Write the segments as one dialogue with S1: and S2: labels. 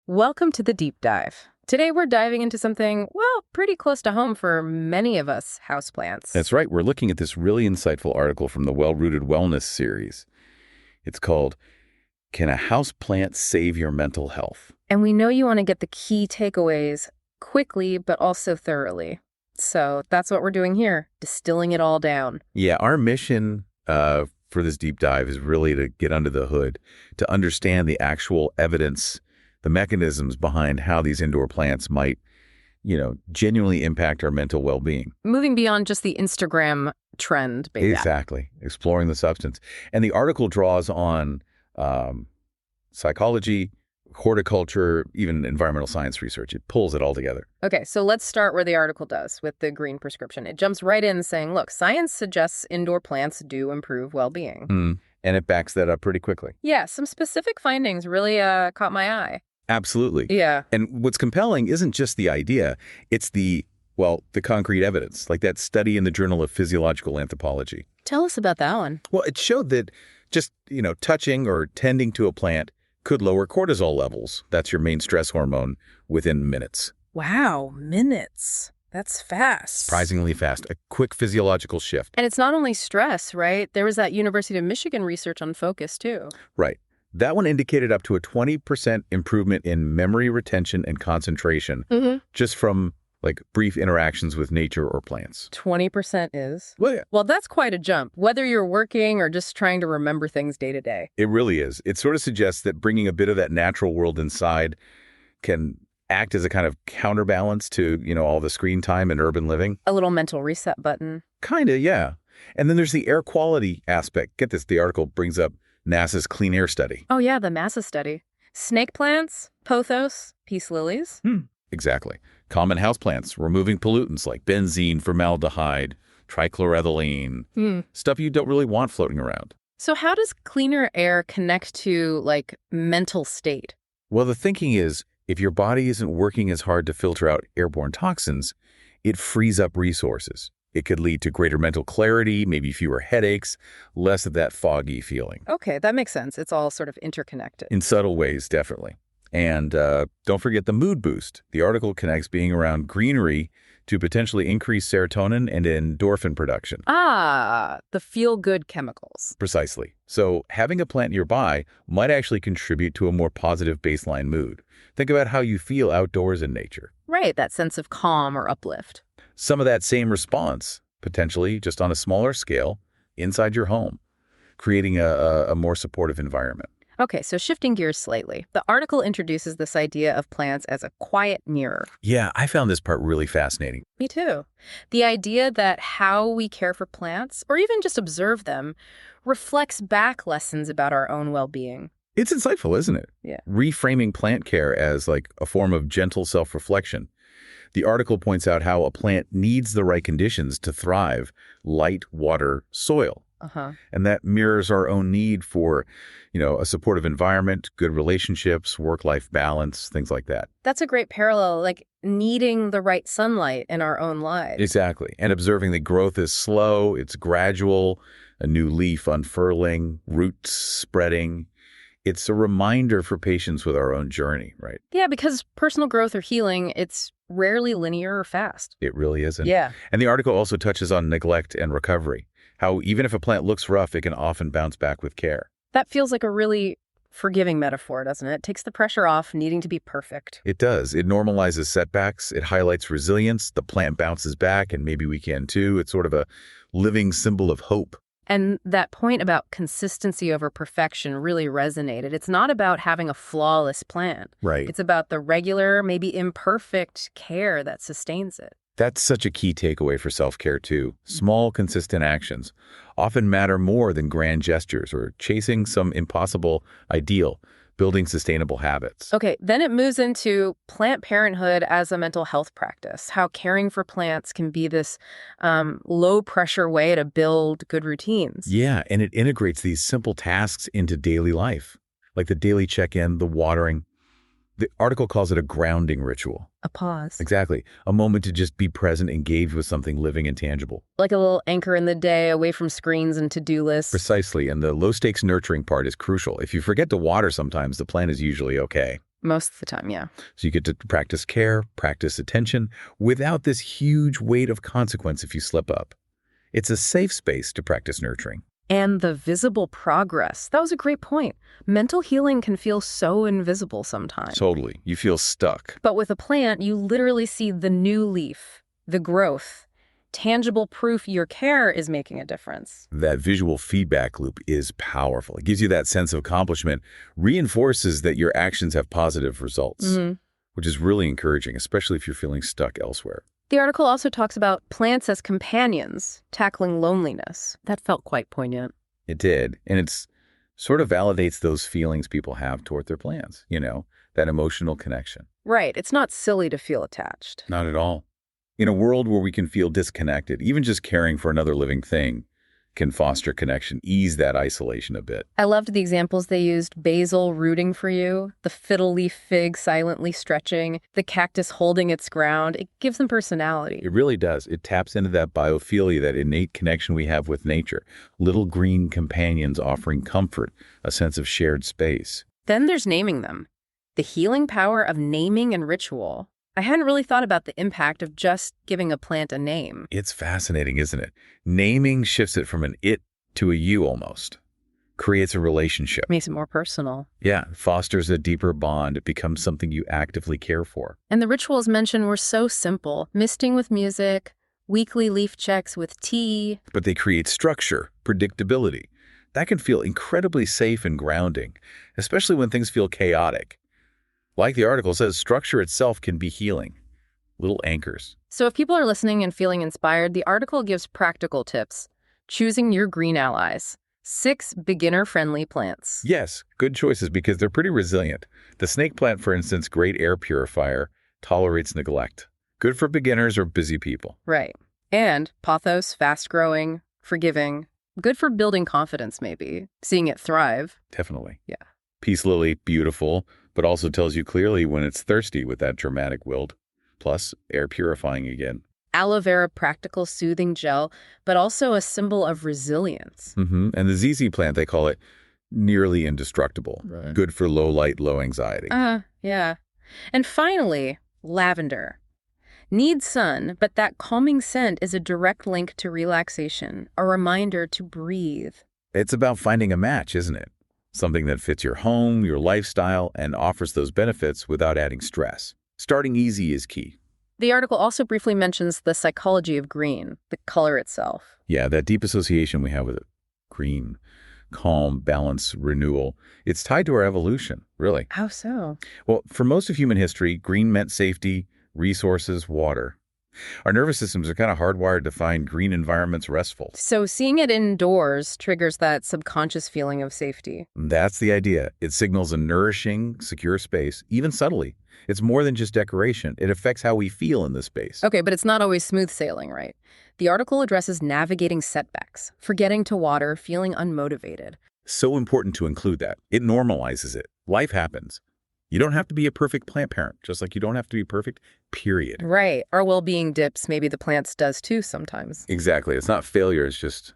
S1: Welcome to the deep dive. Today we're diving into something, well, pretty close to home for many of us houseplants.
S2: That's right. We're looking at this really insightful article from the Well-Rooted Wellness series. It's called, Can a Houseplant Save Your Mental Health?
S1: And we know you want to get the key takeaways quickly, but also thoroughly. So that's what we're doing here, distilling it all down.
S2: Yeah, our mission for this deep dive is really to get under the hood, to understand the actual evidence, the mechanisms behind how these indoor plants might, genuinely impact our mental well-being.
S1: Moving beyond just the Instagram trend, baby.
S2: Exactly. Exploring the substance. And the article draws on psychology, horticulture, even environmental science research. It pulls it all together.
S1: Okay, so let's start where the article does with the green prescription. It jumps right in saying, look, science suggests indoor plants do improve well-being.
S2: And it backs that up pretty quickly.
S1: Yeah, some specific findings really caught my eye.
S2: Absolutely.
S1: Yeah.
S2: And what's compelling isn't just the idea, it's the concrete evidence, like that study in the Journal of Physiological Anthropology.
S1: Tell us about that one.
S2: Well, it showed that just, touching or tending to a plant could lower cortisol levels. That's your main stress hormone within minutes.
S1: Wow, minutes. That's fast.
S2: Surprisingly fast. A quick physiological shift.
S1: And it's not only stress, right? There was that University of Michigan research on focus, too.
S2: Right. That one indicated up to a 20% improvement in memory retention and concentration just from brief interactions with nature or plants.
S1: 20% is?
S2: Well, yeah.
S1: Well, that's quite a jump, whether you're working or just trying to remember things day to day.
S2: It really is. It sort of suggests that bringing a bit of that natural world inside can act as a kind of counterbalance to, all the screen time and urban living.
S1: A little mental reset button.
S2: Kind of, yeah. And then there's the air quality aspect. Get this, the article brings up NASA's clean air study.
S1: Oh, yeah, the NASA study. Snake plants, pothos, peace lilies.
S2: Exactly. Common houseplants, removing pollutants like benzene, formaldehyde, trichloroethylene, stuff you don't really want floating around.
S1: So how does cleaner air connect to, mental state?
S2: Well, the thinking is, if your body isn't working as hard to filter out airborne toxins, it frees up resources. It could lead to greater mental clarity, maybe fewer headaches, less of that foggy feeling.
S1: Okay, that makes sense. It's all sort of interconnected.
S2: In subtle ways, definitely. And don't forget the mood boost. The article connects being around greenery to potentially increase serotonin and endorphin production.
S1: Ah, the feel-good chemicals.
S2: Precisely. So having a plant nearby might actually contribute to a more positive baseline mood. Think about how you feel outdoors in nature.
S1: Right, that sense of calm or uplift.
S2: Some of that same response, potentially just on a smaller scale, inside your home, creating a more supportive environment.
S1: Okay, so shifting gears slightly, the article introduces this idea of plants as a quiet mirror.
S2: Yeah, I found this part really fascinating.
S1: Me too. The idea that how we care for plants, or even just observe them, reflects back lessons about our own well-being.
S2: It's insightful, isn't it?
S1: Yeah.
S2: Reframing plant care as a form of gentle self-reflection. The article points out how a plant needs the right conditions to thrive: light, water, soil. And that mirrors our own need for, a supportive environment, good relationships, work-life balance, things like that.
S1: That's a great parallel, needing the right sunlight in our own lives.
S2: Exactly. And observing that growth is slow, it's gradual, a new leaf unfurling, roots spreading. It's a reminder for patience with our own journey, right?
S1: Yeah, because personal growth or healing, it's rarely linear or fast.
S2: It really isn't.
S1: Yeah.
S2: And the article also touches on neglect and recovery, how even if a plant looks rough, it can often bounce back with care.
S1: That feels like a really forgiving metaphor, doesn't it? It takes the pressure off needing to be perfect.
S2: It does. It normalizes setbacks. It highlights resilience. The plant bounces back, and maybe we can too. It's sort of a living symbol of hope.
S1: And that point about consistency over perfection really resonated. It's not about having a flawless plant.
S2: Right.
S1: It's about the regular, maybe imperfect care that sustains it.
S2: That's such a key takeaway for self-care, too. Small, consistent actions often matter more than grand gestures or chasing some impossible ideal, building sustainable habits.
S1: Okay, then it moves into plant parenthood as a mental health practice, how caring for plants can be this low-pressure way to build good routines.
S2: Yeah, and it integrates these simple tasks into daily life, like the daily check-in, the watering. The article calls it a grounding ritual.
S1: A pause.
S2: Exactly. A moment to just be present, engaged with something living and tangible.
S1: Like a little anchor in the day, away from screens and to-do lists.
S2: Precisely. And the low-stakes nurturing part is crucial. If you forget to water sometimes, the plant is usually okay.
S1: Most of the time, yeah.
S2: So you get to practice care, practice attention, without this huge weight of consequence if you slip up. It's a safe space to practice nurturing.
S1: And the visible progress. That was a great point. Mental healing can feel so invisible sometimes.
S2: Totally. You feel stuck.
S1: But with a plant, you literally see the new leaf, the growth, tangible proof your care is making a difference.
S2: That visual feedback loop is powerful. It gives you that sense of accomplishment, reinforces that your actions have positive results, which is really encouraging, especially if you're feeling stuck elsewhere.
S1: The article also talks about plants as companions, tackling loneliness. That felt quite poignant.
S2: It did. And it's sort of validates those feelings people have toward their plants, that emotional connection.
S1: Right. It's not silly to feel attached.
S2: Not at all. In a world where we can feel disconnected, even just caring for another living thing can foster connection, ease that isolation a bit.
S1: I loved the examples they used: basil rooting for you, the fiddle leaf fig silently stretching, the cactus holding its ground. It gives them personality.
S2: It really does. It taps into that biophilia, that innate connection we have with nature. Little green companions offering comfort, a sense of shared space.
S1: Then there's naming them. The healing power of naming and ritual. I hadn't really thought about the impact of just giving a plant a name.
S2: It's fascinating, isn't it? Naming shifts it from an it to a you almost. Creates a relationship.
S1: Makes it more personal.
S2: Yeah, fosters a deeper bond. It becomes something you actively care for.
S1: And the rituals mentioned were so simple. Misting with music, weekly leaf checks with tea.
S2: But they create structure, predictability. That can feel incredibly safe and grounding, especially when things feel chaotic. Like the article says, structure itself can be healing. Little anchors.
S1: So if people are listening and feeling inspired, the article gives practical tips. Choosing your green allies. 6 beginner-friendly plants.
S2: Yes, good choices because they're pretty resilient. The snake plant, for instance, great air purifier, tolerates neglect. Good for beginners or busy people.
S1: Right. And pothos, fast-growing, forgiving. Good for building confidence, maybe. Seeing it thrive.
S2: Definitely.
S1: Yeah.
S2: Peace lily, beautiful, but also tells you clearly when it's thirsty with that dramatic wilt. Plus, air purifying again.
S1: Aloe vera, practical, soothing gel, but also a symbol of resilience.
S2: And the ZZ plant, they call it nearly indestructible. Right. Good for low light, low anxiety.
S1: Yeah. And finally, lavender. Needs sun, but that calming scent is a direct link to relaxation, a reminder to breathe.
S2: It's about finding a match, isn't it? Something that fits your home, your lifestyle, and offers those benefits without adding stress. Starting easy is key.
S1: The article also briefly mentions the psychology of green, the color itself.
S2: Yeah, that deep association we have with it. Green, calm, balance, renewal. It's tied to our evolution, really.
S1: How so?
S2: Well, for most of human history, green meant safety, resources, water. Our nervous systems are kind of hardwired to find green environments restful.
S1: So seeing it indoors triggers that subconscious feeling of safety.
S2: That's the idea. It signals a nourishing, secure space, even subtly. It's more than just decoration. It affects how we feel in the space.
S1: Okay, but it's not always smooth sailing, right? The article addresses navigating setbacks, forgetting to water, feeling unmotivated.
S2: So important to include that. It normalizes it. Life happens. You don't have to be a perfect plant parent, just like you don't have to be perfect, period.
S1: Right. Our well-being dips. Maybe the plants does too sometimes.
S2: Exactly. It's not failure. It's just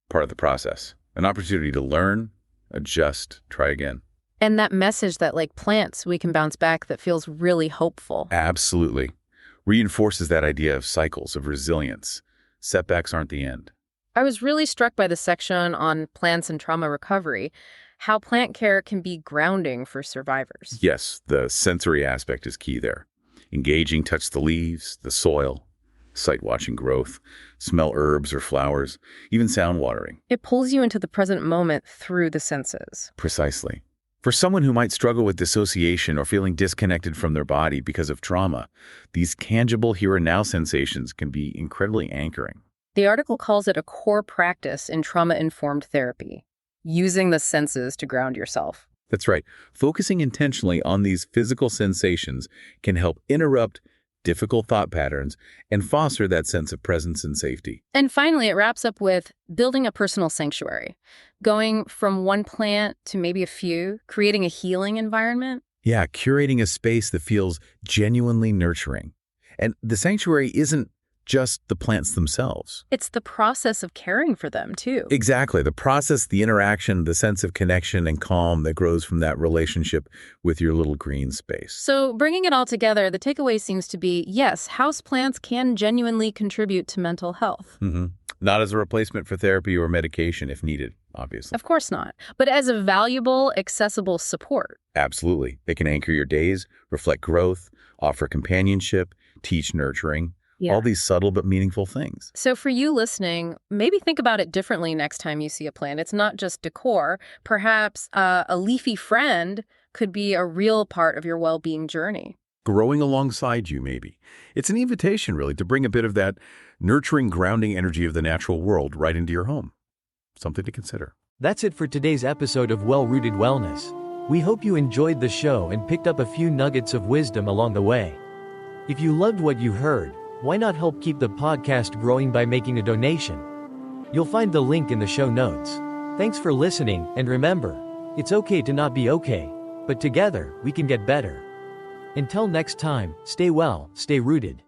S2: part of the process. An opportunity to learn, adjust, try again.
S1: And that message that, like plants, we can bounce back, that feels really hopeful.
S2: Absolutely. Reinforces that idea of cycles, of resilience. Setbacks aren't the end.
S1: I was really struck by the section on plants and trauma recovery, how plant care can be grounding for survivors.
S2: Yes, the sensory aspect is key there. Engaging, touch the leaves, the soil, sight watching growth, smell herbs or flowers, even sound watering.
S1: It pulls you into the present moment through the senses.
S2: Precisely. For someone who might struggle with dissociation or feeling disconnected from their body because of trauma, these tangible here and now sensations can be incredibly anchoring.
S1: The article calls it a core practice in trauma-informed therapy, using the senses to ground yourself.
S2: That's right. Focusing intentionally on these physical sensations can help interrupt difficult thought patterns and foster that sense of presence and safety.
S1: And finally, it wraps up with building a personal sanctuary, going from one plant to maybe a few, creating a healing environment.
S2: Yeah, curating a space that feels genuinely nurturing. And the sanctuary isn't just the plants themselves.
S1: It's the process of caring for them, too.
S2: Exactly. The process, the interaction, the sense of connection and calm that grows from that relationship with your little green space.
S1: So bringing it all together, the takeaway seems to be, yes, houseplants can genuinely contribute to mental health.
S2: Not as a replacement for therapy or medication if needed, obviously.
S1: Of course not. But as a valuable, accessible support.
S2: Absolutely. They can anchor your days, reflect growth, offer companionship, teach nurturing.
S1: Yeah.
S2: All these subtle but meaningful things.
S1: So for you listening, maybe think about it differently next time you see a plant. It's not just decor. Perhaps a leafy friend could be a real part of your well-being journey.
S2: Growing alongside you, maybe. It's an invitation, really, to bring a bit of that nurturing, grounding energy of the natural world right into your home. Something to consider.
S3: That's it for today's episode of Well-Rooted Wellness. We hope you enjoyed the show and picked up a few nuggets of wisdom along the way. If you loved what you heard, why not help keep the podcast growing by making a donation? You'll find the link in the show notes. Thanks for listening, and remember, it's okay to not be okay, but together, we can get better. Until next time, stay well, stay rooted.